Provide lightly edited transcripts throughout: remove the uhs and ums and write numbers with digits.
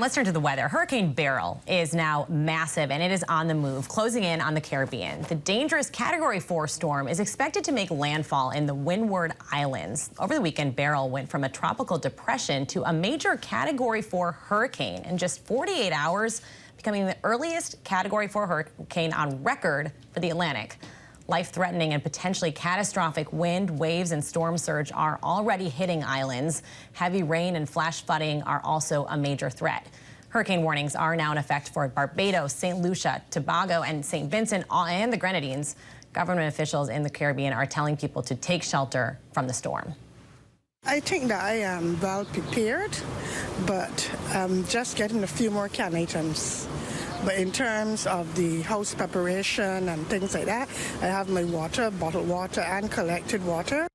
Let's turn to the weather. Hurricane Beryl is now massive and it is on the move, closing in on the Caribbean. The dangerous Category 4 storm is expected to make landfall in the Windward Islands. Over the weekend, Beryl went from a tropical depression to a major Category 4 hurricane in just 48 hours, becoming the earliest Category 4 hurricane on record for the Atlantic. Life-threatening and potentially catastrophic wind, waves, and storm surge are already hitting islands. Heavy rain and flash flooding are also a major threat. Hurricane warnings are now in effect for Barbados, St. Lucia, Tobago, and St. Vincent, and the Grenadines. Government officials in the Caribbean are telling people to take shelter from the storm. I think that I am well prepared, but just getting a few more can items. But in terms of the house preparation and things like that, I have my water, bottled water, and collected water.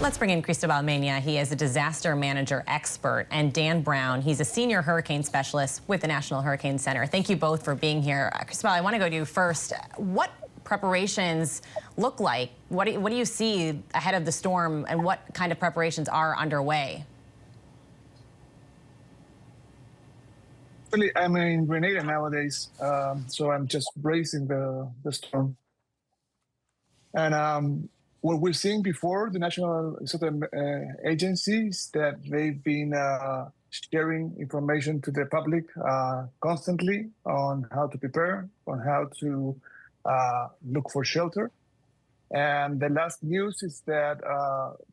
Let's bring in Cristobal Mena. He is a disaster manager expert, and Dan Brown. He's a senior hurricane specialist with the National Hurricane Center. Thank you both for being here. Cristobal, I want to go to you first. What preparations look like? What do you see ahead of the storm, and what kind of preparations are underway? I'm in Grenada nowadays, so I'm just bracing the storm. And what we're seeing before, the national agencies, that they've been sharing information to the public constantly on how to prepare, on how to look for shelter. And the last news is that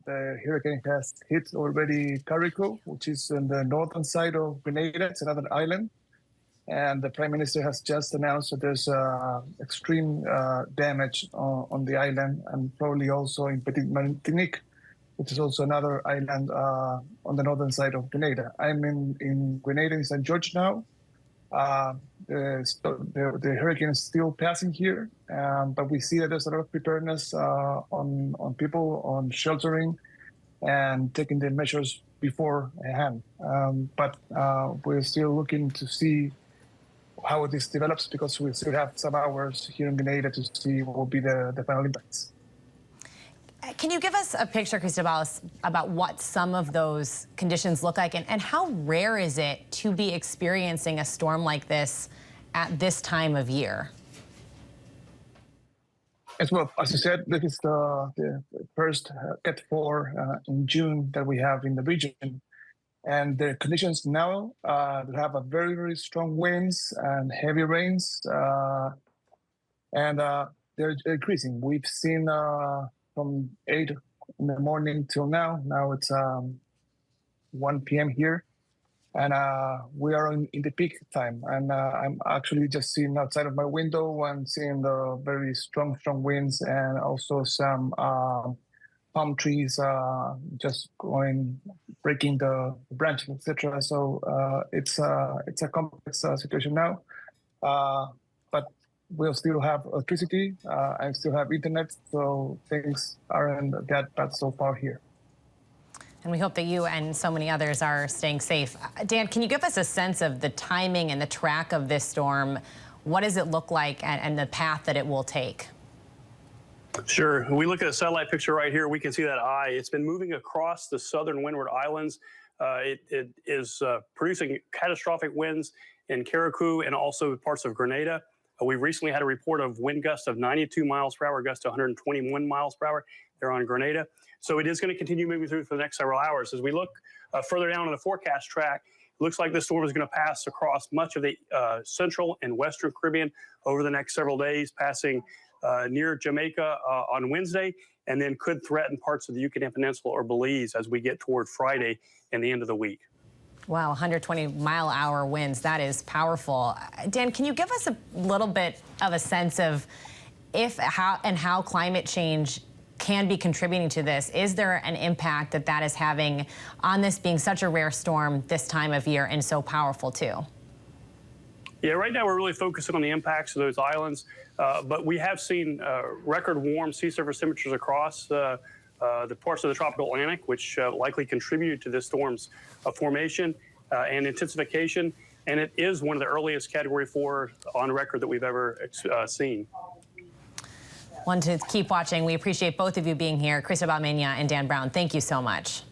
the hurricane has hit already Carico, which is on the northern side of Grenada. It's another island. And the Prime Minister has just announced that there's extreme damage on the island, and probably also in Martinique, which is also another island on the northern side of Grenada. I'm in Grenada, in St. George now. The hurricane is still passing here, but we see that there's a lot of preparedness on people, on sheltering and taking the measures beforehand. But we're still looking to see how this develops, because we still have some hours here in Grenada to see what will be the final impacts. Can you give us a picture, Cristobal, about what some of those conditions look like, and how rare is it to be experiencing a storm like this at this time of year? As well, as you said, this is the first Cat 4 in June that we have in the region. And the conditions now have a very, very strong winds and heavy rains, and they're increasing. We've seen from 8 in the morning till now. Now it's 1 p.m. here, and we are in the peak time. And I'm actually just seeing outside of my window and seeing the very strong winds, and also some palm trees just breaking the branches, etc. So it's a complex situation now, but we'll still have electricity and still have internet, so things aren't that bad so far here. And we hope that you and so many others are staying safe. Dan, can you give us a sense of the timing and the track of this storm? What does it look like, and the path that it will take? Sure. When we look at a satellite picture right here, we can see that eye. It's been moving across the southern Windward Islands. It is producing catastrophic winds in Carico and also parts of Grenada. We recently had a report of wind gusts of 92 miles per hour, gusts to 121 miles per hour there on Grenada. So it is going to continue moving through for the next several hours. As we look further down on the forecast track, it looks like this storm is going to pass across much of the central and western Caribbean over the next several days, passing near Jamaica on Wednesday, and then could threaten parts of the Yucatan Peninsula or Belize as we get toward Friday and the end of the week. Wow, 120-mile-hour winds. That is powerful. Dan, can you give us a little bit of a sense of how climate change can be contributing to this? Is there an impact that is having on this being such a rare storm this time of year and so powerful too? Yeah, right now we're really focusing on the impacts of those islands, but we have seen record warm sea surface temperatures across the parts of the tropical Atlantic, which likely contributed to this storm's formation and intensification. And it is one of the earliest Category 4 on record that we've ever seen. One to keep watching. We appreciate both of you being here, Cristobal Mena and Dan Brown. Thank you so much.